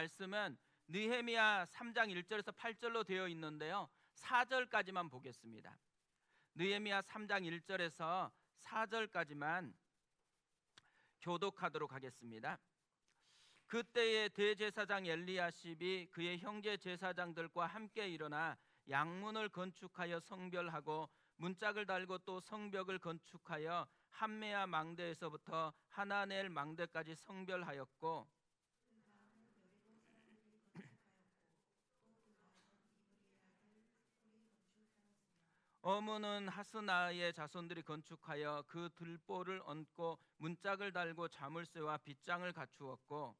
말씀은 느헤미야 3장 1절에서 8절로 되어 있는데요, 4절까지만 보겠습니다. 느헤미야 3장 1절에서 4절까지만 교독하도록 하겠습니다. 그때에 대제사장 엘리야십이 그의 형제 제사장들과 함께 일어나 양문을 건축하여 성별하고 문짝을 달고 또 성벽을 건축하여 함메아 망대에서부터 하나넬 망대까지 성별하였고, 어문은 하스나의 자손들이 건축하여 그 들보를 얹고 문짝을 달고 자물쇠와 빗장을 갖추었고,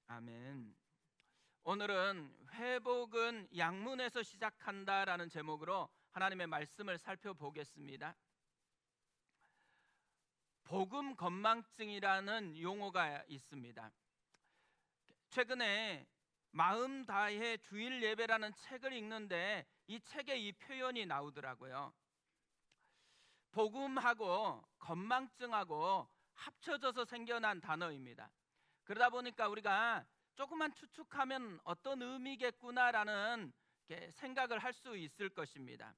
아멘. 오늘은 회복은 양문에서 시작한다라는 제목으로 하나님의 말씀을 살펴보겠습니다. 복음 건망증이라는 용어가 있습니다. 최근에 마음 다해 주일 예배라는 책을 읽는데 이 책에 이 표현이 나오더라고요. 복음하고 건망증하고 합쳐져서 생겨난 단어입니다. 그러다 보니까 우리가 조금만 추측하면 어떤 의미겠구나라는 생각을 할 수 있을 것입니다.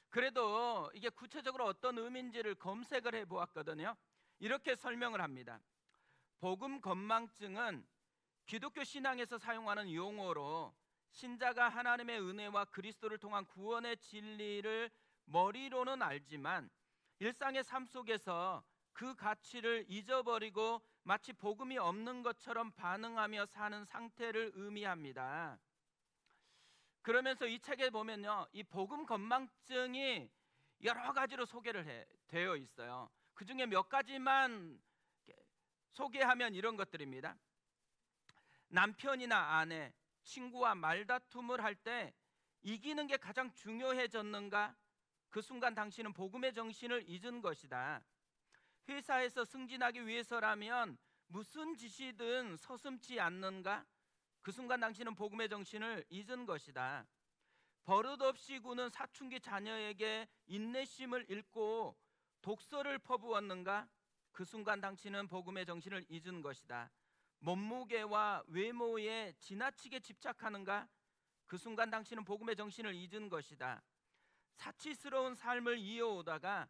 그래도 이게 구체적으로 어떤 의미인지를 검색을 해보았거든요. 이렇게 설명을 합니다. 복음 건망증은 기독교 신앙에서 사용하는 용어로 신자가 하나님의 은혜와 그리스도를 통한 구원의 진리를 머리로는 알지만 일상의 삶 속에서 그 가치를 잊어버리고 마치 복음이 없는 것처럼 반응하며 사는 상태를 의미합니다. 그러면서 이 책에 보면요, 이 복음 건망증이 여러 가지로 소개를 되어 있어요. 그 중에 몇 가지만 소개하면 이런 것들입니다. 남편이나 아내, 친구와 말다툼을 할 때 이기는 게 가장 중요해졌는가? 그 순간 당신은 복음의 정신을 잊은 것이다. 회사에서 승진하기 위해서라면 무슨 짓이든 서슴지 않는가? 그 순간 당신은 복음의 정신을 잊은 것이다. 버릇없이 구는 사춘기 자녀에게 인내심을 잃고 독서를 퍼부었는가? 그 순간 당신은 복음의 정신을 잊은 것이다. 몸무게와 외모에 지나치게 집착하는가? 그 순간 당신은 복음의 정신을 잊은 것이다. 사치스러운 삶을 이어오다가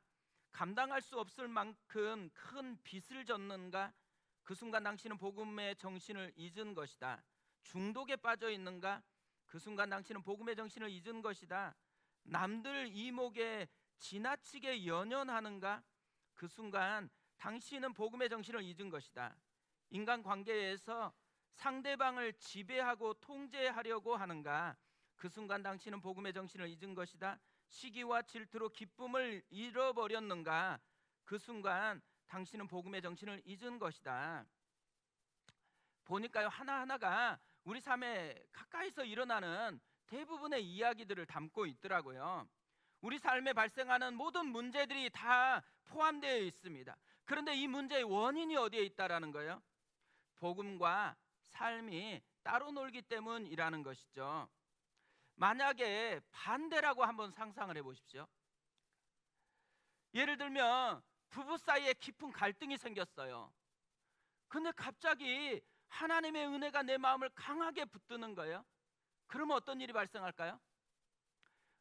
감당할 수 없을 만큼 큰 빚을 졌는가? 그 순간 당신은 복음의 정신을 잊은 것이다. 중독에 빠져 있는가? 그 순간 당신은 복음의 정신을 잊은 것이다. 남들 이목에 지나치게 연연하는가? 그 순간 당신은 복음의 정신을 잊은 것이다. 인간관계에서 상대방을 지배하고 통제하려고 하는가? 그 순간 당신은 복음의 정신을 잊은 것이다. 시기와 질투로 기쁨을 잃어버렸는가? 그 순간 당신은 복음의 정신을 잊은 것이다. 보니까요, 하나하나가 우리 삶에 가까이서 일어나는 대부분의 이야기들을 담고 있더라고요. 우리 삶에 발생하는 모든 문제들이 다 포함되어 있습니다. 그런데 이 문제의 원인이 어디에 있다라는 거예요? 복음과 삶이 따로 놀기 때문이라는 것이죠. 만약에 반대라고 한번 상상을 해보십시오. 예를 들면 부부 사이에 깊은 갈등이 생겼어요. 근데 갑자기 하나님의 은혜가 내 마음을 강하게 붙드는 거예요. 그러면 어떤 일이 발생할까요?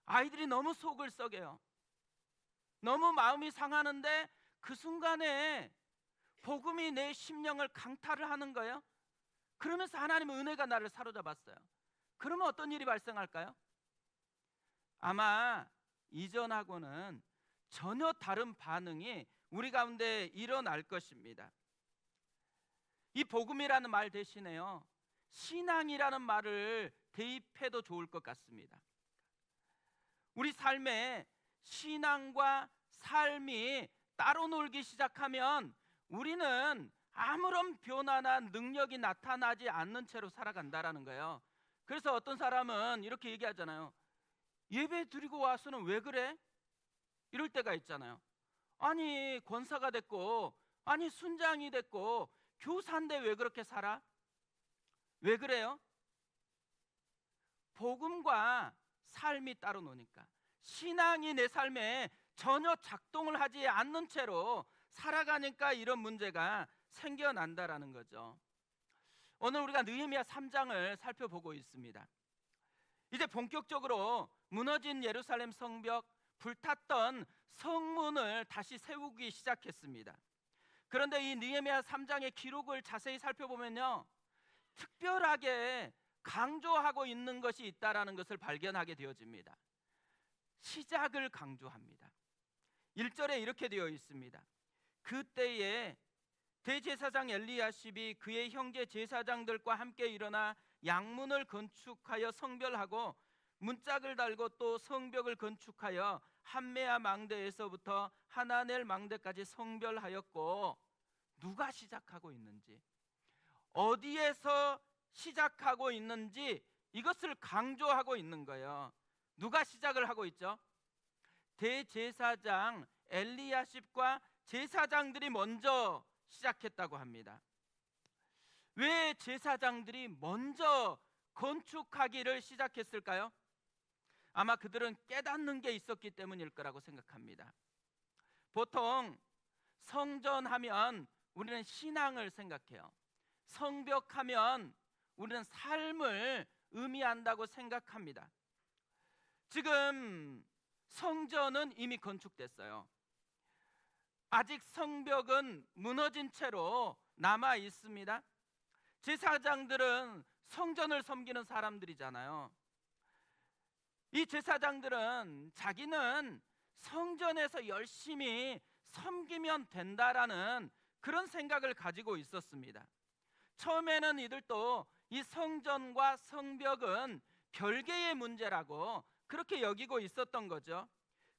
아이들이 너무 속을 썩여요. 너무 마음이 상하는데 그 순간에 복음이 내 심령을 강탈을 하는 거예요. 그러면서 하나님의 은혜가 나를 사로잡았어요. 그러면 어떤 일이 발생할까요? 아마 이전하고는 전혀 다른 반응이 우리 가운데 일어날 것입니다. 이 복음이라는 말 대신에요, 신앙이라는 말을 대입해도 좋을 것 같습니다. 우리 삶에 신앙과 삶이 따로 놀기 시작하면 우리는 아무런 변화나 능력이 나타나지 않는 채로 살아간다라는 거예요. 그래서 어떤 사람은 이렇게 얘기하잖아요. 예배 드리고 와서는 왜 그래? 이럴 때가 있잖아요. 아니 권사가 됐고, 아니 순장이 됐고, 교사인데 왜 그렇게 살아? 왜 그래요? 복음과 삶이 따로 노니까 신앙이 내 삶에 전혀 작동을 하지 않는 채로 살아가니까 이런 문제가 생겨난다라는 거죠. 오늘 우리가 느헤미야 3장을 살펴보고 있습니다. 이제 본격적으로 무너진 예루살렘 성벽, 불탔던 성문을 다시 세우기 시작했습니다. 그런데 이 느헤미야 3장의 기록을 자세히 살펴보면요, 특별하게 강조하고 있는 것이 있다라는 것을 발견하게 되어집니다. 시작을 강조합니다. 1절에 이렇게 되어 있습니다. 그때에 대제사장 엘리야십이 그의 형제 제사장들과 함께 일어나 양문을 건축하여 성별하고 문짝을 달고 또 성벽을 건축하여 한메아 망대에서부터 하나넬 망대까지 성별하였고, 누가 시작하고 있는지, 어디에서 시작하고 있는지 이것을 강조하고 있는 거예요. 누가 시작을 하고 있죠? 대제사장 엘리야십과 제사장들이 먼저 시작했다고 합니다. 왜 제사장들이 먼저 건축하기를 시작했을까요? 아마 그들은 깨닫는 게 있었기 때문일 거라고 생각합니다. 보통 성전하면 우리는 신앙을 생각해요. 성벽하면 우리는 삶을 의미한다고 생각합니다. 지금 성전은 이미 건축됐어요. 아직 성벽은 무너진 채로 남아 있습니다. 제사장들은 성전을 섬기는 사람들이잖아요. 이 제사장들은 자기는 성전에서 열심히 섬기면 된다라는 그런 생각을 가지고 있었습니다. 처음에는 이들도 이 성전과 성벽은 별개의 문제라고 그렇게 여기고 있었던 거죠.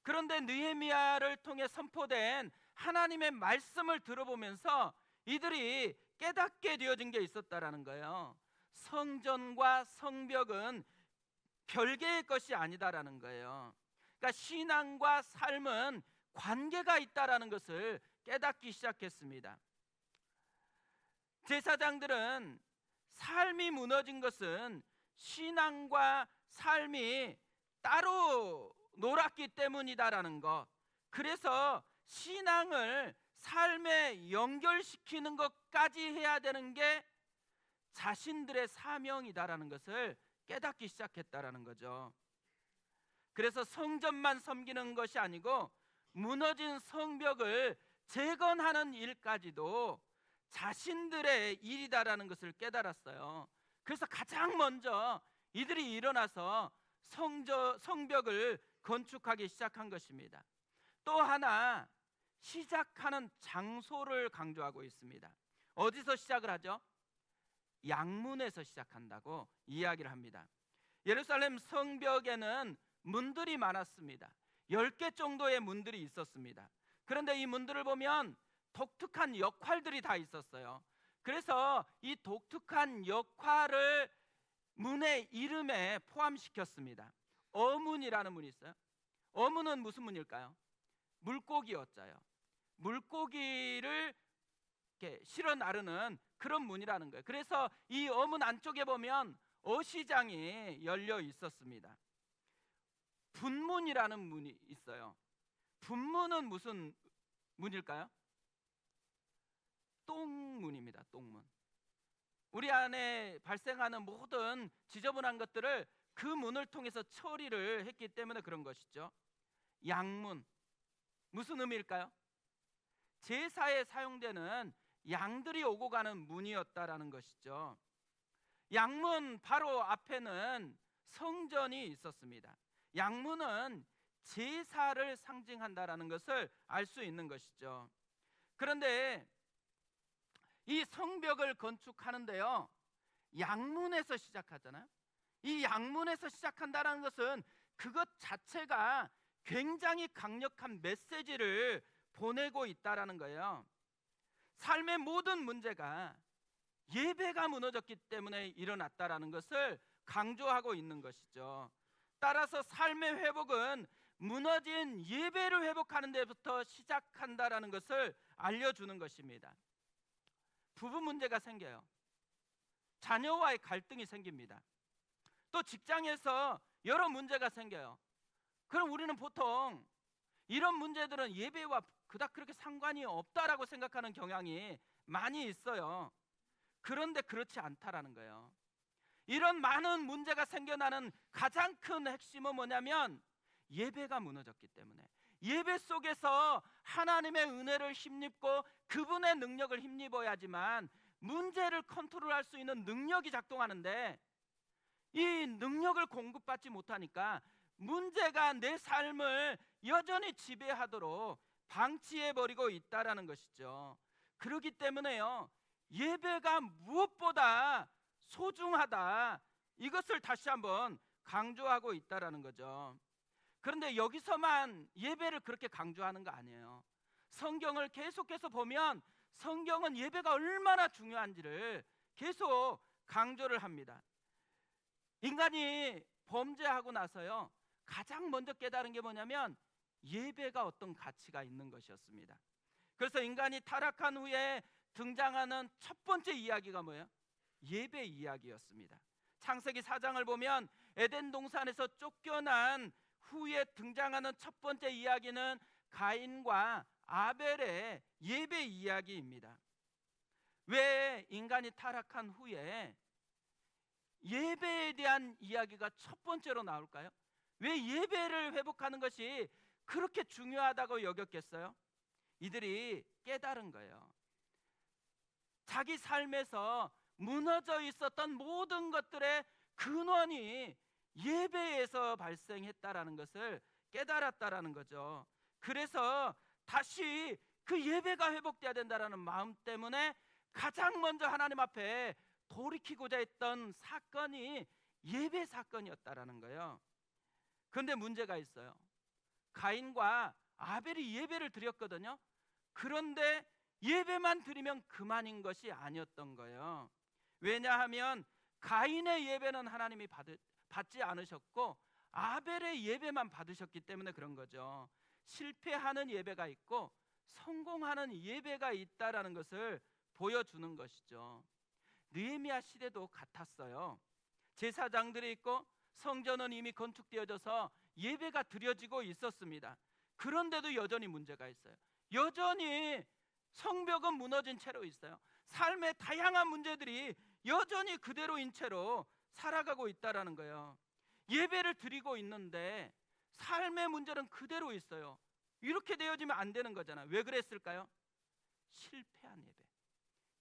그런데 느헤미야를 통해 선포된 하나님의 말씀을 들어보면서 이들이 깨닫게 되어진 게 있었다라는 거예요. 성전과 성벽은 별개의 것이 아니다라는 거예요. 그러니까 신앙과 삶은 관계가 있다라는 것을 깨닫기 시작했습니다. 제사장들은 삶이 무너진 것은 신앙과 삶이 따로 놀았기 때문이다라는 것, 그래서 신앙을 삶에 연결시키는 것까지 해야 되는 게 자신들의 사명이다라는 것을 깨닫기 시작했다라는 거죠. 그래서 성전만 섬기는 것이 아니고 무너진 성벽을 재건하는 일까지도 자신들의 일이다라는 것을 깨달았어요. 그래서 가장 먼저 이들이 일어나서 성벽을 건축하기 시작한 것입니다. 또 하나, 시작하는 장소를 강조하고 있습니다. 어디서 시작을 하죠? 양문에서 시작한다고 이야기를 합니다. 예루살렘 성벽에는 문들이 많았습니다. 10개 정도의 문들이 있었습니다. 그런데 이 문들을 보면 독특한 역할들이 다 있었어요. 그래서 이 독특한 역할을 문의 이름에 포함시켰습니다. 어문이라는 문이 있어요. 어문은 무슨 문일까요? 물고기 어자요. 물고기를 이렇게 실어 나르는 그런 문이라는 거예요. 그래서 이 어문 안쪽에 보면 어시장이 열려 있었습니다. 분문이라는 문이 있어요. 분문은 무슨 문일까요? 똥문입니다. 똥문. 우리 안에 발생하는 모든 지저분한 것들을 그 문을 통해서 처리를 했기 때문에 그런 것이죠. 양문, 무슨 의미일까요? 제사에 사용되는 양들이 오고 가는 문이었다라는 것이죠. 양문 바로 앞에는 성전이 있었습니다. 양문은 제사를 상징한다라는 것을 알 수 있는 것이죠. 그런데 이 성벽을 건축하는데요, 양문에서 시작하잖아요. 이 양문에서 시작한다는 것은 그것 자체가 굉장히 강력한 메시지를 보내고 있다라는 거예요. 삶의 모든 문제가 예배가 무너졌기 때문에 일어났다라는 것을 강조하고 있는 것이죠. 따라서 삶의 회복은 무너진 예배를 회복하는 데부터 시작한다라는 것을 알려주는 것입니다. 부부 문제가 생겨요. 자녀와의 갈등이 생깁니다. 또 직장에서 여러 문제가 생겨요. 그럼 우리는 보통 이런 문제들은 예배와 그닥 그렇게 상관이 없다라고 생각하는 경향이 많이 있어요. 그런데 그렇지 않다라는 거예요. 이런 많은 문제가 생겨나는 가장 큰 핵심은 뭐냐면 예배가 무너졌기 때문에, 예배 속에서 하나님의 은혜를 힘입고 그분의 능력을 힘입어야지만 문제를 컨트롤할 수 있는 능력이 작동하는데, 이 능력을 공급받지 못하니까 문제가 내 삶을 여전히 지배하도록 방치해버리고 있다라는 것이죠. 그렇기 때문에요, 예배가 무엇보다 소중하다, 이것을 다시 한번 강조하고 있다라는 거죠. 그런데 여기서만 예배를 그렇게 강조하는 거 아니에요. 성경을 계속해서 보면 성경은 예배가 얼마나 중요한지를 계속 강조를 합니다. 인간이 범죄하고 나서요, 가장 먼저 깨달은 게 뭐냐면 예배가 어떤 가치가 있는 것이었습니다. 그래서 인간이 타락한 후에 등장하는 첫 번째 이야기가 뭐예요? 예배 이야기였습니다. 창세기 4장을 보면 에덴 동산에서 쫓겨난 후에 등장하는 첫 번째 이야기는 가인과 아벨의 예배 이야기입니다. 왜 인간이 타락한 후에 예배에 대한 이야기가 첫 번째로 나올까요? 왜 예배를 회복하는 것이 그렇게 중요하다고 여겼겠어요? 이들이 깨달은 거예요. 자기 삶에서 무너져 있었던 모든 것들의 근원이 예배에서 발생했다라는 것을 깨달았다라는 거죠. 그래서 다시 그 예배가 회복돼야 된다라는 마음 때문에 가장 먼저 하나님 앞에 돌이키고자 했던 사건이 예배 사건이었다라는 거예요. 그런데 문제가 있어요. 가인과 아벨이 예배를 드렸거든요. 그런데 예배만 드리면 그만인 것이 아니었던 거예요. 왜냐하면 가인의 예배는 하나님이 받지 않으셨고 아벨의 예배만 받으셨기 때문에 그런 거죠. 실패하는 예배가 있고 성공하는 예배가 있다라는 것을 보여주는 것이죠. 느헤미야 시대도 같았어요. 제사장들이 있고 성전은 이미 건축되어져서 예배가 드려지고 있었습니다. 그런데도 여전히 문제가 있어요. 여전히 성벽은 무너진 채로 있어요. 삶의 다양한 문제들이 여전히 그대로인 채로 살아가고 있다라는 거예요. 예배를 드리고 있는데 삶의 문제는 그대로 있어요. 이렇게 되어지면 안 되는 거잖아요. 왜 그랬을까요? 실패한 예배.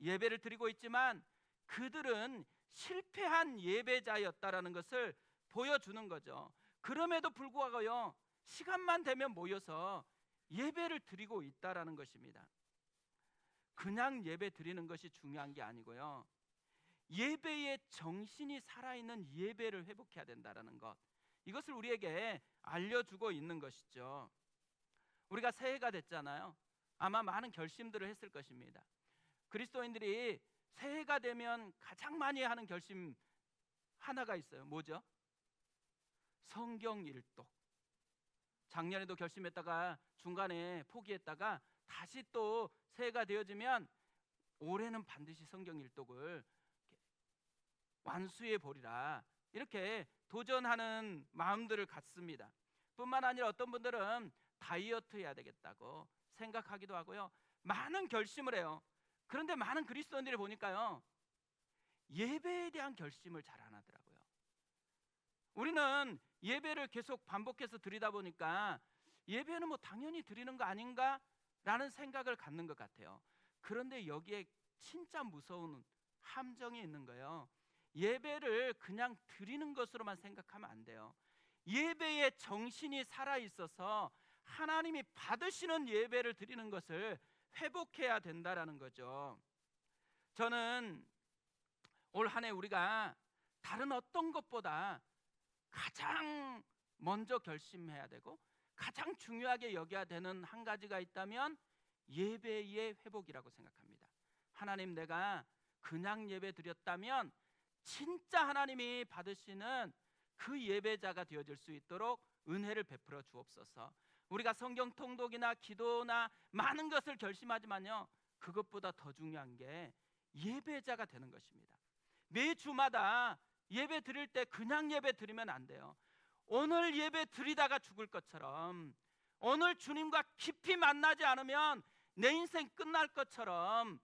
예배를 드리고 있지만 그들은 실패한 예배자였다라는 것을 보여주는 거죠. 그럼에도 불구하고요, 시간만 되면 모여서 예배를 드리고 있다라는 것입니다. 그냥 예배 드리는 것이 중요한 게 아니고요, 예배의 정신이 살아있는 예배를 회복해야 된다라는 것, 이것을 우리에게 알려주고 있는 것이죠. 우리가 새해가 됐잖아요. 아마 많은 결심들을 했을 것입니다. 그리스도인들이 새해가 되면 가장 많이 하는 결심 하나가 있어요. 뭐죠? 성경 일독. 작년에도 결심했다가 중간에 포기했다가 다시 또 새해가 되어지면 올해는 반드시 성경 일독을 완수해 보리라, 이렇게 도전하는 마음들을 갖습니다. 뿐만 아니라 어떤 분들은 다이어트 해야 되겠다고 생각하기도 하고요, 많은 결심을 해요. 그런데 많은 그리스도인들이 보니까요, 예배에 대한 결심을 잘 안 하더라고요. 우리는 예배를 계속 반복해서 드리다 보니까 예배는 뭐 당연히 드리는 거 아닌가 라는 생각을 갖는 것 같아요. 그런데 여기에 진짜 무서운 함정이 있는 거예요. 예배를 그냥 드리는 것으로만 생각하면 안 돼요. 예배의 정신이 살아있어서 하나님이 받으시는 예배를 드리는 것을 회복해야 된다라는 거죠. 저는 올 한 해 우리가 다른 어떤 것보다 가장 먼저 결심해야 되고 가장 중요하게 여겨야 되는 한 가지가 있다면 예배의 회복이라고 생각합니다. 하나님, 내가 그냥 예배 드렸다면 진짜 하나님이 받으시는 그 예배자가 되어질 수 있도록 은혜를 베풀어 주옵소서. 우리가 성경 통독이나 기도나 많은 것을 결심하지만요, 그것보다 더 중요한 게 예배자가 되는 것입니다. 매 주마다 예배 드릴 때 그냥 예배 드리면 안 돼요. 오늘 예배 드리다가 죽을 것처럼, 오늘 주님과 깊이 만나지 않으면 내 인생 끝날 것처럼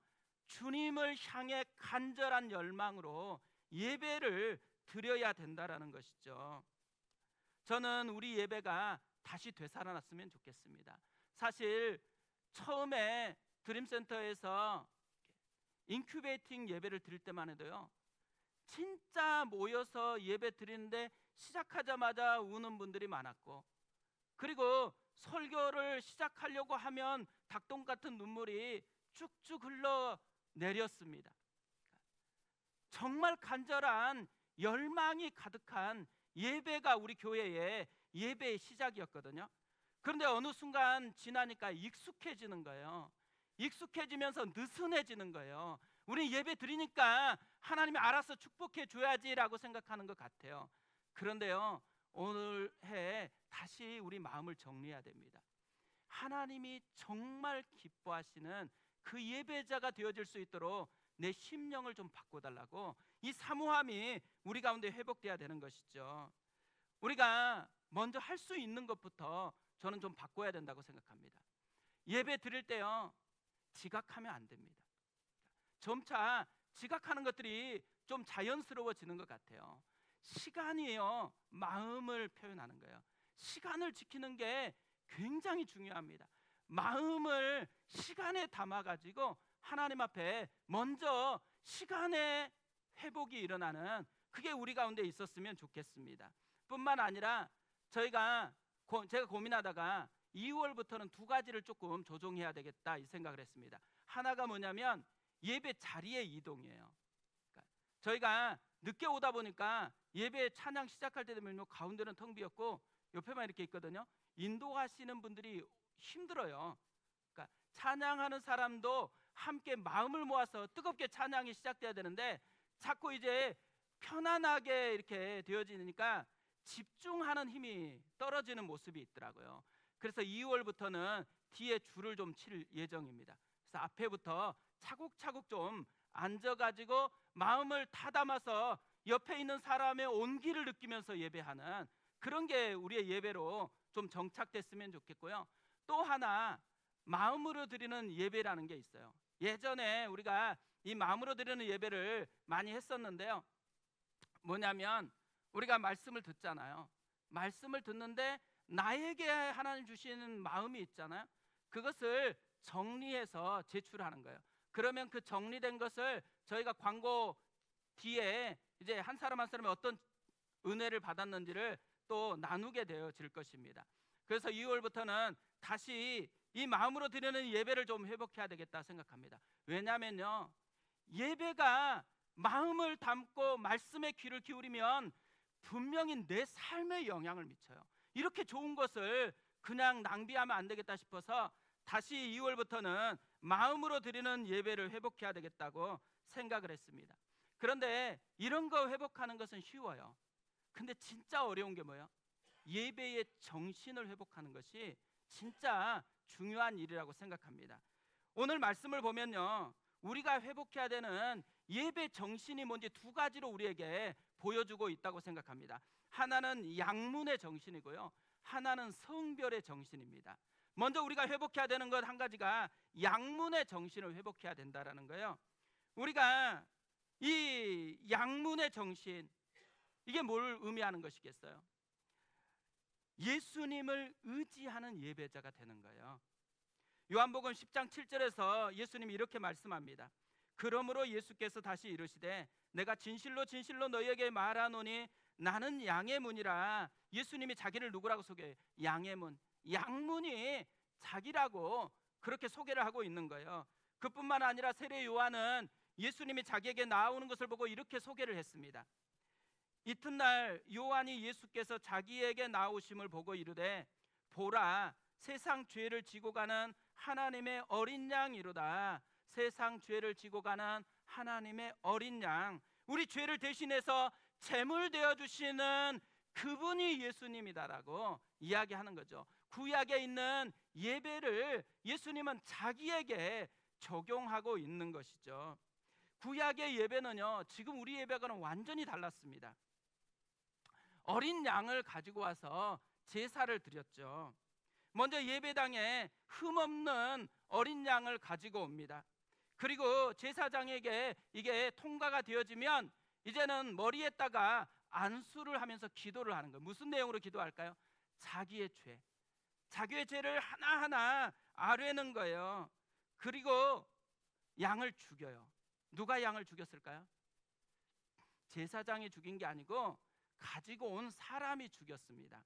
주님을 향해 간절한 열망으로 예배를 드려야 된다라는 것이죠. 저는 우리 예배가 다시 되살아났으면 좋겠습니다. 사실 처음에 드림센터에서 인큐베이팅 예배를 드릴 때만 해도요, 진짜 모여서 예배 드리는데 시작하자마자 우는 분들이 많았고, 그리고 설교를 시작하려고 하면 닭똥 같은 눈물이 쭉쭉 흘러내렸습니다. 정말 간절한 열망이 가득한 예배가 우리 교회의 예배의 시작이었거든요. 그런데 어느 순간 지나니까 익숙해지는 거예요. 익숙해지면서 느슨해지는 거예요. 우리 예배 드리니까 하나님이 알아서 축복해 줘야지라고 생각하는 것 같아요. 그런데요, 오늘 해 다시 우리 마음을 정리해야 됩니다. 하나님이 정말 기뻐하시는 그 예배자가 되어질 수 있도록 내 심령을 좀 바꿔달라고, 이 사모함이 우리 가운데 회복돼야 되는 것이죠. 우리가 먼저 할 수 있는 것부터 저는 좀 바꿔야 된다고 생각합니다. 예배 드릴 때요, 지각하면 안 됩니다. 점차 지각하는 것들이 좀 자연스러워지는 것 같아요. 시간이에요, 마음을 표현하는 거예요. 시간을 지키는 게 굉장히 중요합니다. 마음을 시간에 담아가지고 하나님 앞에 먼저 시간의 회복이 일어나는, 그게 우리 가운데 있었으면 좋겠습니다. 뿐만 아니라 제가 고민하다가 2월부터는 두 가지를 조금 조정해야 되겠다 이 생각을 했습니다. 하나가 뭐냐면 예배 자리의 이동이에요. 그러니까 저희가 늦게 오다 보니까 예배 찬양 시작할 때 되면 가운데는 텅 비었고 옆에만 이렇게 있거든요. 인도하시는 분들이 힘들어요. 그러니까 찬양하는 사람도 함께 마음을 모아서 뜨겁게 찬양이 시작돼야 되는데 자꾸 이제 편안하게 이렇게 되어지니까 집중하는 힘이 떨어지는 모습이 있더라고요. 그래서 2월부터는 뒤에 줄을 좀 칠 예정입니다. 그래서 앞에부터 차곡차곡 좀 앉아가지고 마음을 다담아서 옆에 있는 사람의 온기를 느끼면서 예배하는 그런 게 우리의 예배로 좀 정착됐으면 좋겠고요. 또 하나, 마음으로 드리는 예배라는 게 있어요. 예전에 우리가 이 마음으로 드리는 예배를 많이 했었는데요, 뭐냐면 우리가 말씀을 듣잖아요. 말씀을 듣는데 나에게 하나님 주시는 마음이 있잖아요. 그것을 정리해서 제출하는 거예요. 그러면 그 정리된 것을 저희가 광고 뒤에 이제 한 사람 한 사람이 어떤 은혜를 받았는지를 또 나누게 되어질 것입니다. 그래서 2월부터는 다시 이 마음으로 드리는 예배를 좀 회복해야 되겠다 생각합니다. 왜냐하면요, 예배가 마음을 담고 말씀에 귀를 기울이면 분명히 내 삶에 영향을 미쳐요. 이렇게 좋은 것을 그냥 낭비하면 안 되겠다 싶어서 다시 2월부터는 마음으로 드리는 예배를 회복해야 되겠다고 생각을 했습니다. 그런데 이런 거 회복하는 것은 쉬워요. 근데 진짜 어려운 게 뭐예요? 예배의 정신을 회복하는 것이 진짜 중요한 일이라고 생각합니다. 오늘 말씀을 보면요, 우리가 회복해야 되는 예배 정신이 뭔지 두 가지로 우리에게 보여주고 있다고 생각합니다. 하나는 양문의 정신이고요, 하나는 성별의 정신입니다. 먼저 우리가 회복해야 되는 것 한 가지가 양문의 정신을 회복해야 된다라는 거예요. 우리가 이 양문의 정신, 이게 뭘 의미하는 것이겠어요? 예수님을 의지하는 예배자가 되는 거예요. 요한복음 10장 7절에서 예수님이 이렇게 말씀합니다. 그러므로 예수께서 다시 이르시되 내가 진실로 진실로 너희에게 말하노니 나는 양의 문이라. 예수님이 자기를 누구라고 소개해요? 양의 문. 양문이 자기라고 그렇게 소개를 하고 있는 거예요. 그뿐만 아니라 세례 요한은 예수님이 자기에게 나오는 것을 보고 이렇게 소개를 했습니다. 이튿날 요한이 예수께서 자기에게 나오심을 보고 이르되 보라, 세상 죄를 지고 가는 하나님의 어린 양이로다. 세상 죄를 지고 가는 하나님의 어린 양, 우리 죄를 대신해서 제물 되어 주시는 그분이 예수님이다라고 이야기하는 거죠. 구약에 있는 예배를 예수님은 자기에게 적용하고 있는 것이죠. 구약의 예배는요, 지금 우리 예배과는 완전히 달랐습니다. 어린 양을 가지고 와서 제사를 드렸죠. 먼저 예배당에 흠없는 어린 양을 가지고 옵니다. 그리고 제사장에게 이게 통과가 되어지면 이제는 머리에다가 안수를 하면서 기도를 하는 거예요. 무슨 내용으로 기도할까요? 자기의 죄를 하나하나 아뢰는 거예요. 그리고 양을 죽여요. 누가 양을 죽였을까요? 제사장이 죽인 게 아니고 가지고 온 사람이 죽였습니다.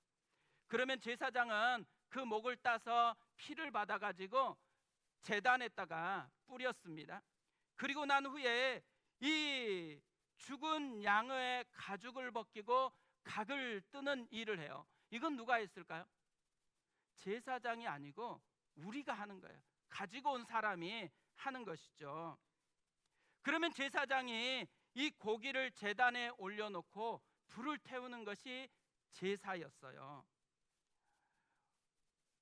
그러면 제사장은 그 목을 따서 피를 받아가지고 제단에다가 뿌렸습니다. 그리고 난 후에 이 죽은 양의 가죽을 벗기고 각을 뜨는 일을 해요. 이건 누가 했을까요? 제사장이 아니고 우리가 하는 거예요. 가지고 온 사람이 하는 것이죠. 그러면 제사장이 이 고기를 제단에 올려놓고 불을 태우는 것이 제사였어요.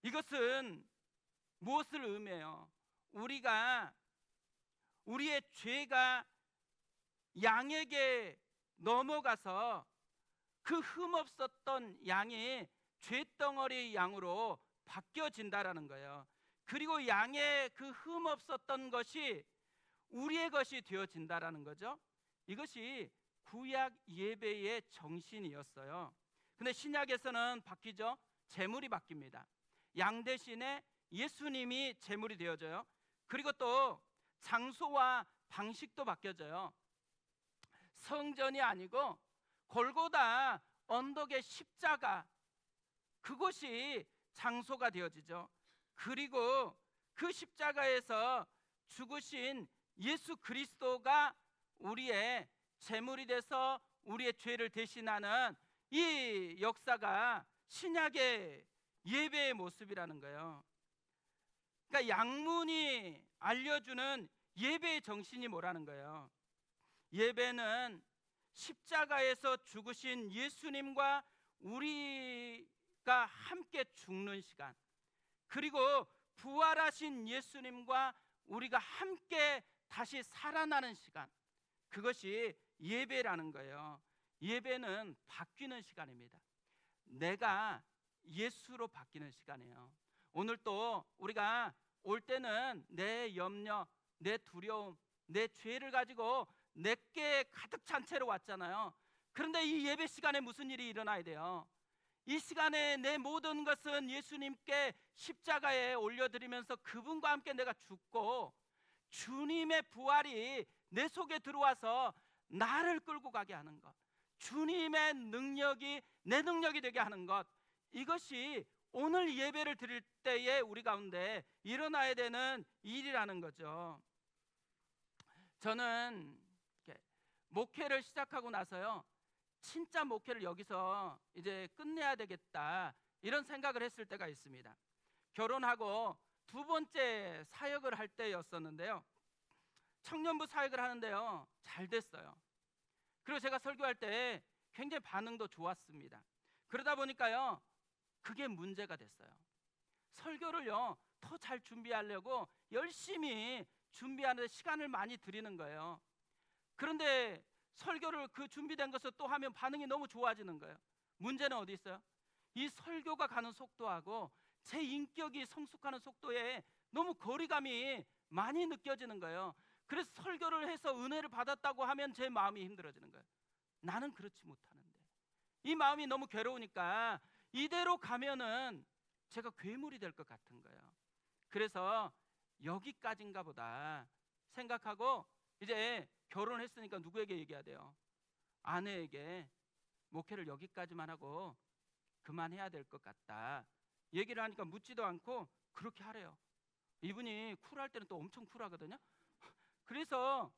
이것은 무엇을 의미해요? 우리의 죄가 양에게 넘어가서 그 흠없었던 양이 죄덩어리 양으로 바뀌어진다라는 거예요. 그리고 양의 그 흠없었던 것이 우리의 것이 되어진다라는 거죠. 이것이 구약 예배의 정신이었어요. 근데 신약에서는 바뀌죠. 제물이 바뀝니다. 양 대신에 예수님이 제물이 되어져요. 그리고 또 장소와 방식도 바뀌어져요. 성전이 아니고 골고다 언덕의 십자가, 그곳이 장소가 되어지죠. 그리고 그 십자가에서 죽으신 예수 그리스도가 우리의 제물이 돼서 우리의 죄를 대신하는 이 역사가 신약의 예배의 모습이라는 거예요. 그러니까 양문이 알려주는 예배의 정신이 뭐라는 거예요? 예배는 십자가에서 죽으신 예수님과 우리가 함께 죽는 시간, 그리고 부활하신 예수님과 우리가 함께 다시 살아나는 시간, 그것이 예배라는 거예요. 예배는 바뀌는 시간입니다. 내가 예수로 바뀌는 시간이에요. 오늘 또 우리가 올 때는 내 염려, 내 두려움, 내 죄를 가지고 내게 가득 찬 채로 왔잖아요. 그런데 이 예배 시간에 무슨 일이 일어나야 돼요? 이 시간에 내 모든 것은 예수님께 십자가에 올려드리면서 그분과 함께 내가 죽고 주님의 부활이 내 속에 들어와서 나를 끌고 가게 하는 것, 주님의 능력이 내 능력이 되게 하는 것, 이것이 오늘 예배를 드릴 때에 우리 가운데 일어나야 되는 일이라는 거죠. 저는 목회를 시작하고 나서요, 진짜 목회를 여기서 이제 끝내야 되겠다 이런 생각을 했을 때가 있습니다. 결혼하고 두 번째 사역을 할 때였었는데요, 청년부 사역을 하는데요, 잘 됐어요. 그리고 제가 설교할 때 굉장히 반응도 좋았습니다. 그러다 보니까요, 그게 문제가 됐어요. 설교를요 더 잘 준비하려고 열심히 준비하는데 시간을 많이 들이는 거예요. 그런데 설교를 그 준비된 것을 또 하면 반응이 너무 좋아지는 거예요. 문제는 어디 있어요? 이 설교가 가는 속도하고 제 인격이 성숙하는 속도에 너무 거리감이 많이 느껴지는 거예요. 그래서 설교를 해서 은혜를 받았다고 하면 제 마음이 힘들어지는 거예요. 나는 그렇지 못하는데. 이 마음이 너무 괴로우니까 이대로 가면은 제가 괴물이 될 것 같은 거예요. 그래서 여기까지인가 보다 생각하고 이제 결혼했으니까 누구에게 얘기해야 돼요? 아내에게 목회를 여기까지만 하고 그만해야 될 것 같다 얘기를 하니까 묻지도 않고 그렇게 하래요. 이분이 쿨할 때는 또 엄청 쿨하거든요. 그래서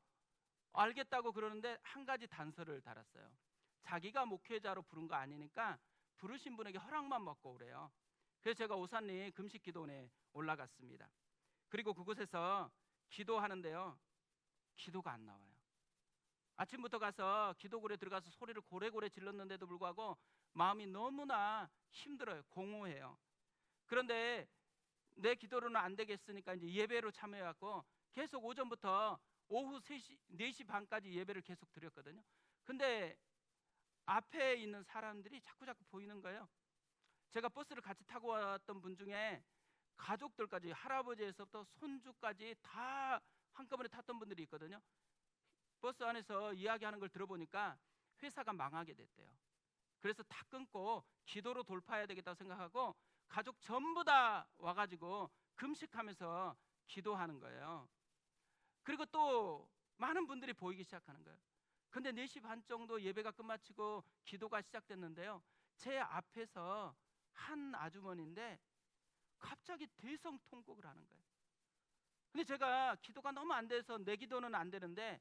알겠다고 그러는데 한 가지 단서를 달았어요. 자기가 목회자로 부른 거 아니니까 부르신 분에게 허락만 받고 오래요. 그래서 제가 오산리 금식기도원에 올라갔습니다. 그리고 그곳에서 기도하는데요, 기도가 안 나와요. 아침부터 가서 기도굴에 들어가서 소리를 고래고래 질렀는데도 불구하고 마음이 너무나 힘들어요. 공허해요. 그런데 내 기도로는 안 되겠으니까 이제 예배로 참여해갖고 계속 오전부터 오후 3시, 4시 반까지 예배를 계속 드렸거든요. 근데 앞에 있는 사람들이 자꾸 보이는 거예요. 제가 버스를 같이 타고 왔던 분 중에 가족들까지, 할아버지에서부터 손주까지 다 한꺼번에 탔던 분들이 있거든요. 버스 안에서 이야기하는 걸 들어보니까 회사가 망하게 됐대요. 그래서 다 끊고 기도로 돌파해야 되겠다고 생각하고 가족 전부 다 와가지고 금식하면서 기도하는 거예요. 그리고 또 많은 분들이 보이기 시작하는 거예요. 근데 4시 반 정도 예배가 끝마치고 기도가 시작됐는데요, 제 앞에서 한 아주머니인데 갑자기 대성통곡을 하는 거예요. 근데 제가 기도가 너무 안 돼서, 내 기도는 안 되는데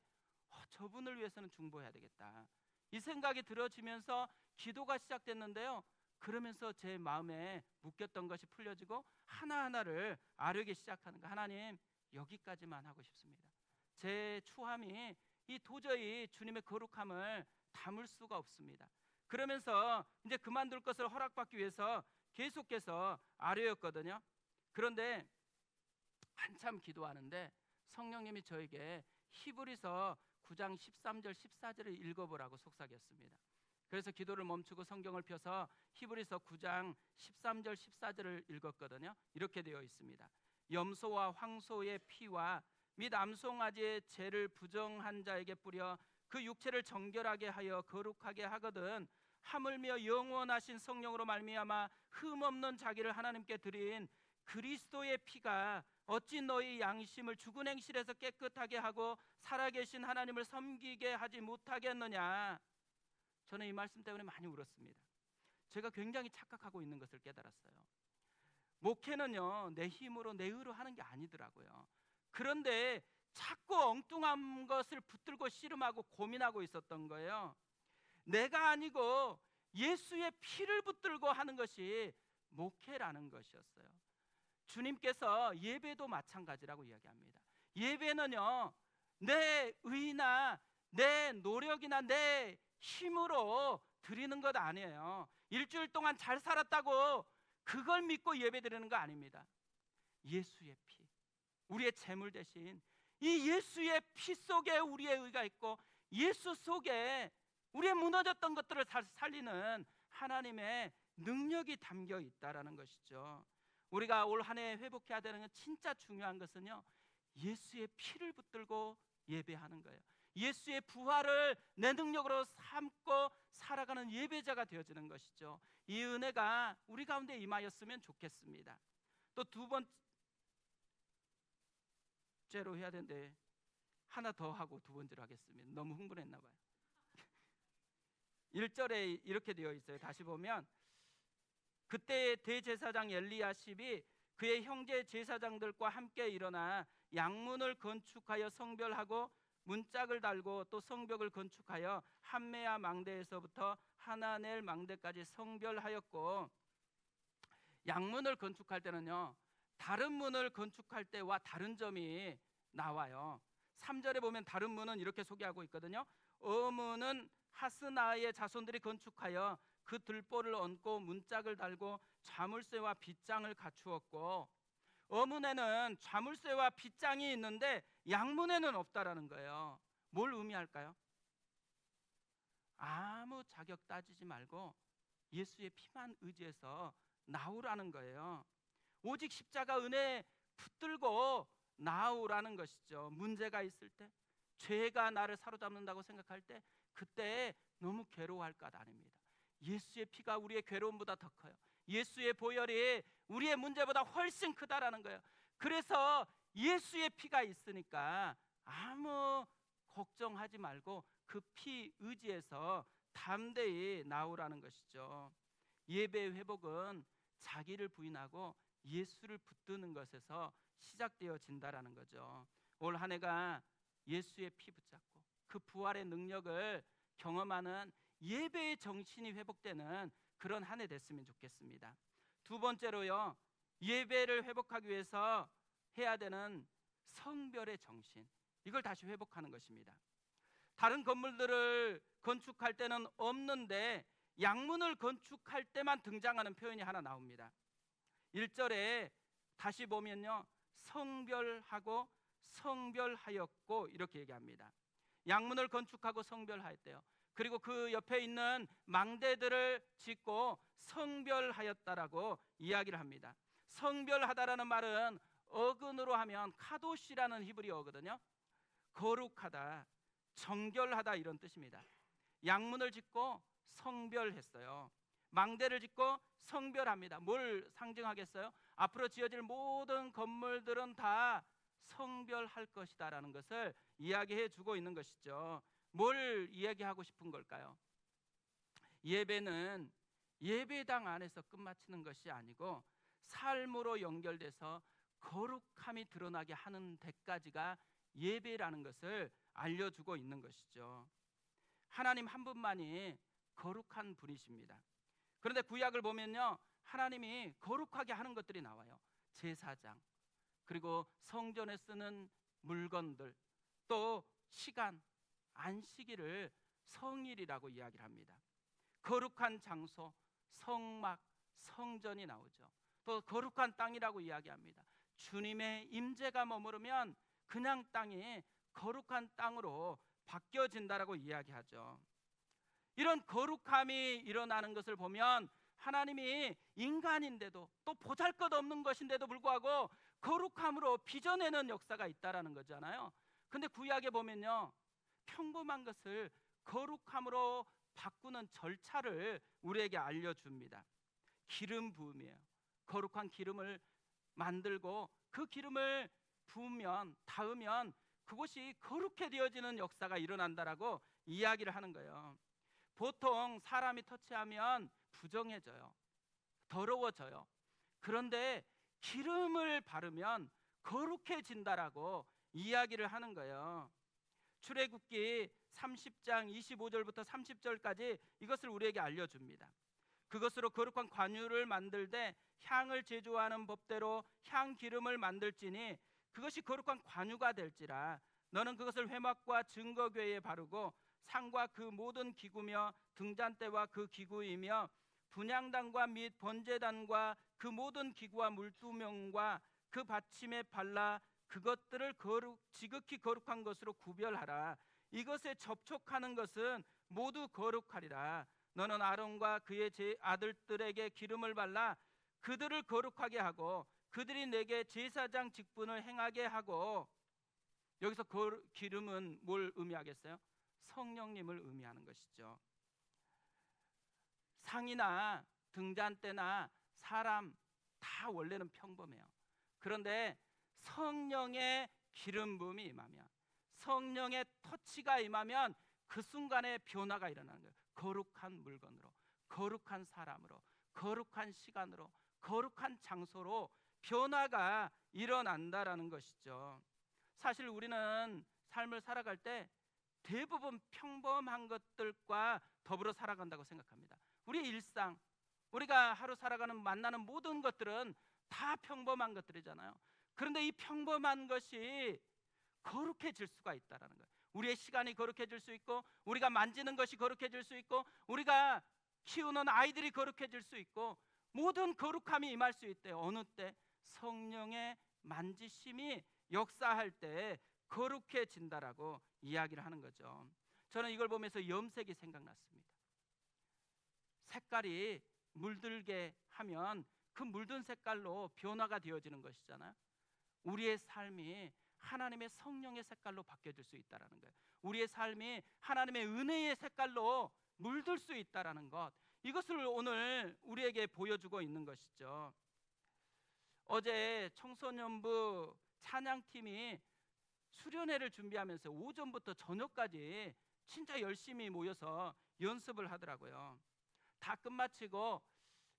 저분을 위해서는 중보해야 되겠다, 이 생각이 들어지면서 기도가 시작됐는데요, 그러면서 제 마음에 묶였던 것이 풀려지고 하나하나를 아뢰기 시작하는 거예요. 하나님, 여기까지만 하고 싶습니다. 제 추함이 이 도저히 주님의 거룩함을 담을 수가 없습니다. 그러면서 이제 그만둘 것을 허락받기 위해서 계속해서 아뢰었거든요. 그런데 한참 기도하는데 성령님이 저에게 히브리서 9장 13절 14절을 읽어보라고 속삭였습니다. 그래서 기도를 멈추고 성경을 펴서 히브리서 9장 13절 14절을 읽었거든요. 이렇게 되어 있습니다. 염소와 황소의 피와 및 암송아지의 죄를 부정한 자에게 뿌려 그 육체를 정결하게 하여 거룩하게 하거든 하물며 영원하신 성령으로 말미암아 흠없는 자기를 하나님께 드린 그리스도의 피가 어찌 너희 양심을 죽은 행실에서 깨끗하게 하고 살아계신 하나님을 섬기게 하지 못하겠느냐. 저는 이 말씀 때문에 많이 울었습니다. 제가 굉장히 착각하고 있는 것을 깨달았어요. 목회는요, 내 힘으로 내 의로 하는 게 아니더라고요. 그런데 자꾸 엉뚱한 것을 붙들고 씨름하고 고민하고 있었던 거예요. 내가 아니고 예수의 피를 붙들고 하는 것이 목회라는 것이었어요. 주님께서 예배도 마찬가지라고 이야기합니다. 예배는요, 내 의나 내 노력이나 내 힘으로 드리는 것 아니에요. 일주일 동안 잘 살았다고 그걸 믿고 예배 드리는 거 아닙니다. 예수의 피, 우리의 재물 대신 이 예수의 피 속에 우리의 의가 있고 예수 속에 우리의 무너졌던 것들을 살리는 하나님의 능력이 담겨 있다라는 것이죠. 우리가 올 한 해 회복해야 되는 건, 진짜 중요한 것은요, 예수의 피를 붙들고 예배하는 거예요. 예수의 부활을 내 능력으로 삼고 살아가는 예배자가 되어지는 것이죠. 이 은혜가 우리 가운데 임하였으면 좋겠습니다. 또 두 번째로 해야 되는데 하나 더 하고 두 번째로 하겠습니다. 너무 흥분했나 봐요. 1절에 이렇게 되어 있어요. 다시 보면, 그때 대제사장 엘리야십이 그의 형제 제사장들과 함께 일어나 양문을 건축하여 성별하고 문짝을 달고 또 성벽을 건축하여 함메아 망대에서부터 하나넬 망대까지 성별하였고, 양문을 건축할 때는요, 다른 문을 건축할 때와 다른 점이 나와요. 3절에 보면 다른 문은 이렇게 소개하고 있거든요. 어문은 하스나의 자손들이 건축하여 그 들보를 얹고 문짝을 달고 자물쇠와 빗장을 갖추었고, 어문에는 자물쇠와 빗장이 있는데 양문에는 없다라는 거예요. 뭘 의미할까요? 아무 자격 따지지 말고 예수의 피만 의지해서 나오라는 거예요. 오직 십자가 은혜 붙들고 나오라는 것이죠. 문제가 있을 때, 죄가 나를 사로잡는다고 생각할 때, 그때 너무 괴로워할 것 아닙니다. 예수의 피가 우리의 괴로움보다 더 커요. 예수의 보혈이 우리의 문제보다 훨씬 크다라는 거예요. 그래서 예수의 피가 있으니까 아무 걱정하지 말고 그 피 의지해서 담대히 나오라는 것이죠. 예배의 회복은 자기를 부인하고 예수를 붙드는 것에서 시작되어진다라는 거죠. 올 한 해가 예수의 피 붙잡고 그 부활의 능력을 경험하는 예배의 정신이 회복되는 그런 한 해 됐으면 좋겠습니다. 두 번째로요, 예배를 회복하기 위해서 해야 되는 성별의 정신, 이걸 다시 회복하는 것입니다. 다른 건물들을 건축할 때는 없는데 양문을 건축할 때만 등장하는 표현이 하나 나옵니다. 1절에 다시 보면요, 성별하고 성별하였고 이렇게 얘기합니다. 양문을 건축하고 성별하였대요. 그리고 그 옆에 있는 망대들을 짓고 성별하였다라고 이야기를 합니다. 성별하다라는 말은 어근으로 하면 카도시라는 히브리어거든요. 거룩하다, 정결하다 이런 뜻입니다. 양문을 짓고 성별했어요. 망대를 짓고 성별합니다. 뭘 상징하겠어요? 앞으로 지어질 모든 건물들은 다 성별할 것이다라는 것을 이야기해 주고 있는 것이죠. 뭘 이야기하고 싶은 걸까요? 예배는 예배당 안에서 끝마치는 것이 아니고 삶으로 연결돼서 거룩함이 드러나게 하는 데까지가 예배라는 것을 알려주고 있는 것이죠. 하나님 한 분만이 거룩한 분이십니다. 그런데 구약을 보면요, 하나님이 거룩하게 하는 것들이 나와요. 제사장, 그리고 성전에 쓰는 물건들, 또 시간, 안식일을 성일이라고 이야기를 합니다. 거룩한 장소, 성막, 성전이 나오죠. 또 거룩한 땅이라고 이야기합니다. 주님의 임재가 머무르면 그냥 땅이 거룩한 땅으로 바뀌어진다라고 이야기하죠. 이런 거룩함이 일어나는 것을 보면 하나님이 인간인데도 또 보잘것없는 것인데도 불구하고 거룩함으로 빚어내는 역사가 있다라는 거잖아요. 근데 구약에 보면요, 평범한 것을 거룩함으로 바꾸는 절차를 우리에게 알려줍니다. 기름 부음이에요. 거룩한 기름을 만들고 그 기름을 부으면, 닿으면 그것이 거룩해 되어지는 역사가 일어난다라고 이야기를 하는 거예요. 보통 사람이 터치하면 부정해져요. 더러워져요. 그런데 기름을 바르면 거룩해진다라고 이야기를 하는 거예요. 출애굽기 30장 25절부터 30절까지 이것을 우리에게 알려줍니다. 그것으로 거룩한 관유를 만들되 향을 제조하는 법대로 향 기름을 만들지니 그것이 거룩한 관유가 될지라. 너는 그것을 회막과 증거궤에 바르고 상과 그 모든 기구며 등잔대와 그 기구이며 분향단과 및 번제단과 그 모든 기구와 물두멍과 그 받침에 발라 그것들을 지극히 거룩한 것으로 구별하라. 이것에 접촉하는 것은 모두 거룩하리라. 너는 아론과 그의 아들들에게 기름을 발라 그들을 거룩하게 하고 그들이 내게 제사장 직분을 행하게 하고. 여기서 기름은 뭘 의미하겠어요? 성령님을 의미하는 것이죠. 상이나 등잔대나 사람 다 원래는 평범해요. 그런데 성령의 기름 부음이 임하면, 성령의 터치가 임하면 그 순간에 변화가 일어나는 거예요. 거룩한 물건으로, 거룩한 사람으로, 거룩한 시간으로, 거룩한 장소로 변화가 일어난다라는 것이죠. 사실 우리는 삶을 살아갈 때 대부분 평범한 것들과 더불어 살아간다고 생각합니다. 우리 일상, 우리가 하루 살아가는 만나는 모든 것들은 다 평범한 것들이잖아요. 그런데 이 평범한 것이 거룩해질 수가 있다는 거예요. 우리의 시간이 거룩해질 수 있고, 우리가 만지는 것이 거룩해질 수 있고, 우리가 키우는 아이들이 거룩해질 수 있고, 모든 거룩함이 임할 수 있대요. 어느 때? 성령의 만지심이 역사할 때 거룩해진다라고 이야기를 하는 거죠. 저는 이걸 보면서 염색이 생각났습니다. 색깔이 물들게 하면 그 물든 색깔로 변화가 되어지는 것이잖아요. 우리의 삶이 하나님의 성령의 색깔로 바뀌어질 수 있다는 거예요. 우리의 삶이 하나님의 은혜의 색깔로 물들 수 있다는 것, 이것을 오늘 우리에게 보여주고 있는 것이죠. 어제 청소년부 찬양팀이 수련회를 준비하면서 오전부터 저녁까지 진짜 열심히 모여서 연습을 하더라고요. 다 끝마치고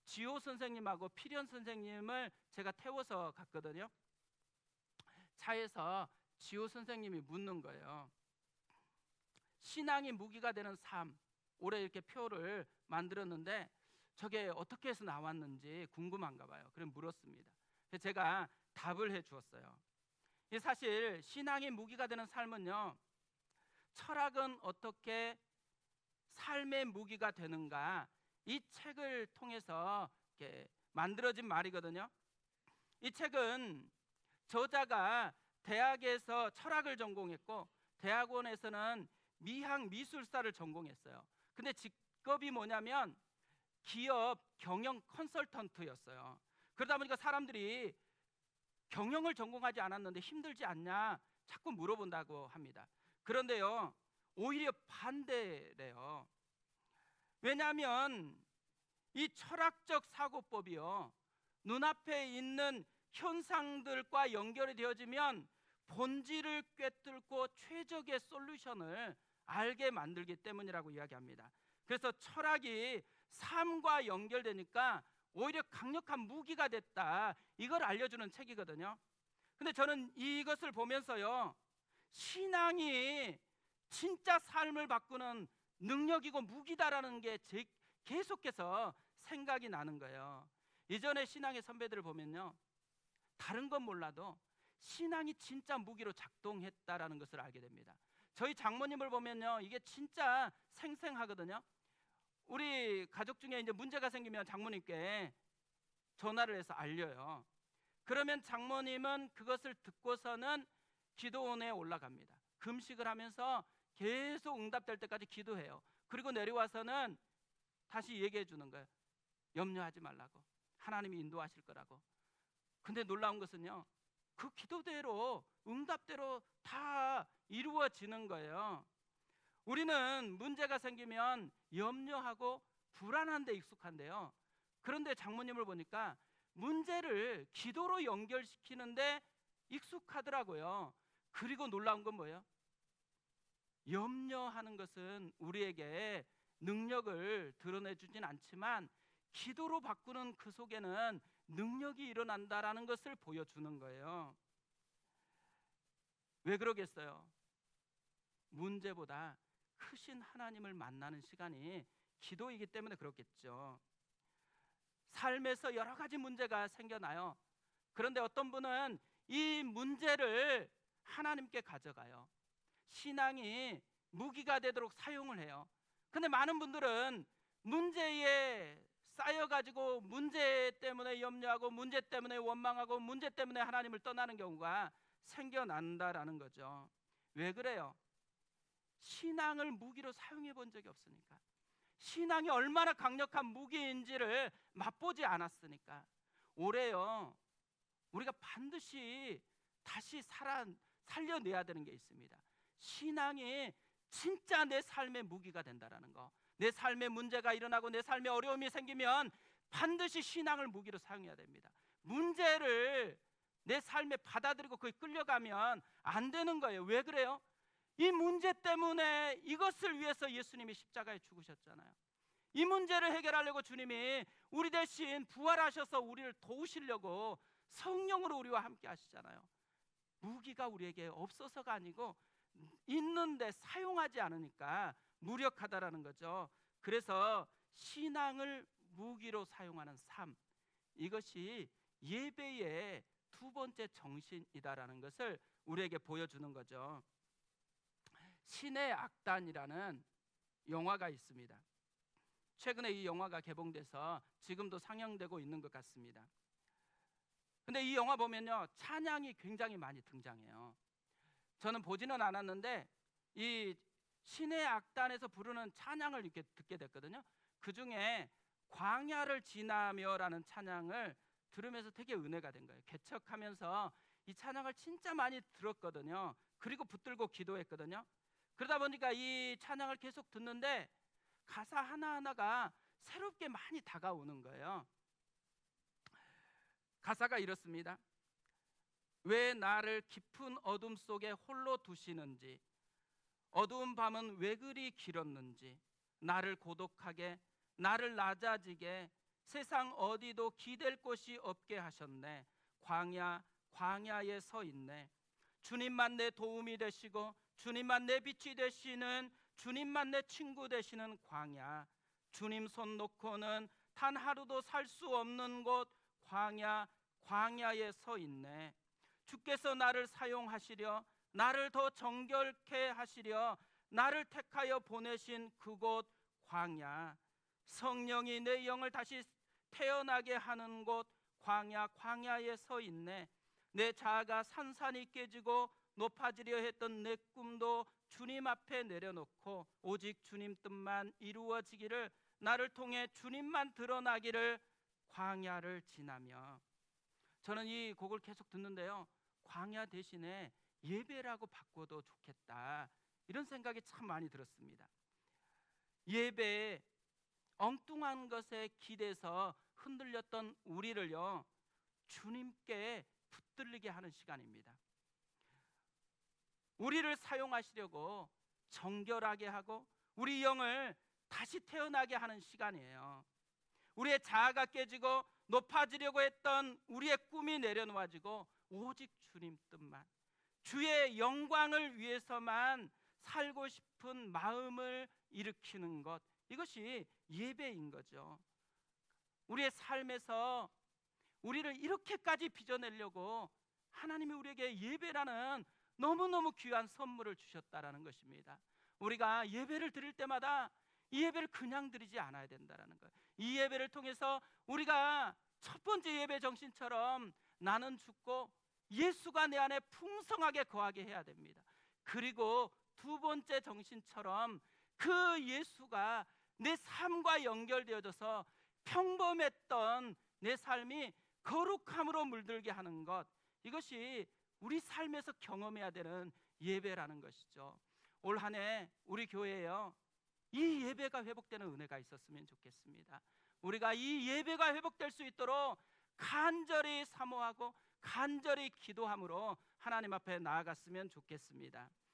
지호 선생님하고 필연 선생님을 제가 태워서 갔거든요. 차에서 지호 선생님이 묻는 거예요. 신앙이 무기가 되는 삶, 올해 이렇게 표를 만들었는데 저게 어떻게 해서 나왔는지 궁금한가 봐요. 그래서 물었습니다. 그래서 제가 답을 해 주었어요. 사실 신앙이 무기가 되는 삶은요, 철학은 어떻게 삶의 무기가 되는가, 이 책을 통해서 이렇게 만들어진 말이거든요. 이 책은 저자가 대학에서 철학을 전공했고 대학원에서는 미학 미술사를 전공했어요. 근데 직업이 뭐냐면 기업 경영 컨설턴트였어요. 그러다 보니까 사람들이 경영을 전공하지 않았는데 힘들지 않냐 자꾸 물어본다고 합니다. 그런데요, 오히려 반대래요. 왜냐하면 이 철학적 사고법이요, 눈앞에 있는 현상들과 연결이 되어지면 본질을 꿰뚫고 최적의 솔루션을 알게 만들기 때문이라고 이야기합니다. 그래서 철학이 삶과 연결되니까 오히려 강력한 무기가 됐다, 이걸 알려주는 책이거든요. 근데 저는 이것을 보면서요, 신앙이 진짜 삶을 바꾸는 능력이고 무기다라는 게 계속해서 생각이 나는 거예요. 예전에 신앙의 선배들을 보면요, 다른 건 몰라도 신앙이 진짜 무기로 작동했다라는 것을 알게 됩니다. 저희 장모님을 보면요, 이게 진짜 생생하거든요. 우리 가족 중에 이제 문제가 생기면 장모님께 전화를 해서 알려요. 그러면 장모님은 그것을 듣고서는 기도원에 올라갑니다. 금식을 하면서 계속 응답될 때까지 기도해요. 그리고 내려와서는 다시 얘기해 주는 거예요. 염려하지 말라고, 하나님이 인도하실 거라고. 근데 놀라운 것은요, 그 기도대로 응답대로 다 이루어지는 거예요. 우리는 문제가 생기면 염려하고 불안한 데 익숙한데요, 그런데 장모님을 보니까 문제를 기도로 연결시키는데 익숙하더라고요. 그리고 놀라운 건 뭐예요? 염려하는 것은 우리에게 능력을 드러내주진 않지만 기도로 바꾸는 그 속에는 능력이 일어난다라는 것을 보여주는 거예요. 왜 그러겠어요? 문제보다 크신 하나님을 만나는 시간이 기도이기 때문에 그렇겠죠. 삶에서 여러 가지 문제가 생겨나요. 그런데 어떤 분은 이 문제를 하나님께 가져가요. 신앙이 무기가 되도록 사용을 해요. 근데 많은 분들은 문제에 쌓여가지고 문제 때문에 염려하고 문제 때문에 원망하고 문제 때문에 하나님을 떠나는 경우가 생겨난다라는 거죠. 왜 그래요? 신앙을 무기로 사용해 본 적이 없으니까, 신앙이 얼마나 강력한 무기인지를 맛보지 않았으니까. 올해요, 우리가 반드시 다시 살려내야 되는 게 있습니다. 신앙이 진짜 내 삶의 무기가 된다라는 거. 내 삶에 문제가 일어나고 내 삶에 어려움이 생기면 반드시 신앙을 무기로 사용해야 됩니다. 문제를 내 삶에 받아들이고 그에 끌려가면 안 되는 거예요. 왜 그래요? 이 문제 때문에 이것을 위해서 예수님이 십자가에 죽으셨잖아요. 이 문제를 해결하려고 주님이 우리 대신 부활하셔서 우리를 도우시려고 성령으로 우리와 함께 하시잖아요. 무기가 우리에게 없어서가 아니고 있는데 사용하지 않으니까 무력하다라는 거죠. 그래서 신앙을 무기로 사용하는 삶, 이것이 예배의 두 번째 정신이다라는 것을 우리에게 보여주는 거죠. 신의 악단이라는 영화가 있습니다. 최근에 이 영화가 개봉돼서 지금도 상영되고 있는 것 같습니다. 근데 이 영화 보면요, 찬양이 굉장히 많이 등장해요. 저는 보지는 않았는데 이 신의 악단에서 부르는 찬양을 이렇게 듣게 됐거든요. 그 중에 광야를 지나며라는 찬양을 들으면서 되게 은혜가 된 거예요. 개척하면서 이 찬양을 진짜 많이 들었거든요. 그리고 붙들고 기도했거든요. 그러다 보니까 이 찬양을 계속 듣는데 가사 하나하나가 새롭게 많이 다가오는 거예요. 가사가 이렇습니다. 왜 나를 깊은 어둠 속에 홀로 두시는지, 어두운 밤은 왜 그리 길었는지, 나를 고독하게, 나를 낮아지게, 세상 어디도 기댈 곳이 없게 하셨네. 광야에 서 있네. 주님만 내 도움이 되시고 주님만 내 빛이 되시는, 주님만 내 친구 되시는 광야. 주님 손 놓고는 단 하루도 살 수 없는 곳 광야에 서 있네. 주께서 나를 사용하시려, 나를 더 정결케 하시려 나를 택하여 보내신 그곳 광야. 성령이 내 영을 다시 태어나게 하는 곳 광야에 서 있네. 내 자아가 산산이 깨지고 높아지려 했던 내 꿈도 주님 앞에 내려놓고 오직 주님 뜻만 이루어지기를, 나를 통해 주님만 드러나기를 광야를 지나며. 저는 이 곡을 계속 듣는데요, 광야 대신에 예배라고 바꿔도 좋겠다, 이런 생각이 참 많이 들었습니다. 예배에 엉뚱한 것에 기대서 흔들렸던 우리를요, 주님께 붙들리게 하는 시간입니다. 우리를 사용하시려고 정결하게 하고 우리 영을 다시 태어나게 하는 시간이에요. 우리의 자아가 깨지고 높아지려고 했던 우리의 꿈이 내려놓아지고 오직 주님 뜻만, 주의 영광을 위해서만 살고 싶은 마음을 일으키는 것, 이것이 예배인 거죠. 우리의 삶에서 우리를 이렇게까지 빚어내려고 하나님이 우리에게 예배라는 너무너무 귀한 선물을 주셨다라는 것입니다. 우리가 예배를 드릴 때마다 이 예배를 그냥 드리지 않아야 된다라는 거예요. 이 예배를 통해서 우리가 첫 번째 예배 정신처럼 나는 죽고 예수가 내 안에 풍성하게 거하게 해야 됩니다. 그리고 두 번째 정신처럼 그 예수가 내 삶과 연결되어져서 평범했던 내 삶이 거룩함으로 물들게 하는 것, 이것이 우리 삶에서 경험해야 되는 예배라는 것이죠. 올 한 해 우리 교회에요, 이 예배가 회복되는 은혜가 있었으면 좋겠습니다. 우리가 이 예배가 회복될 수 있도록 간절히 사모하고 간절히 기도함으로 하나님 앞에 나아갔으면 좋겠습니다.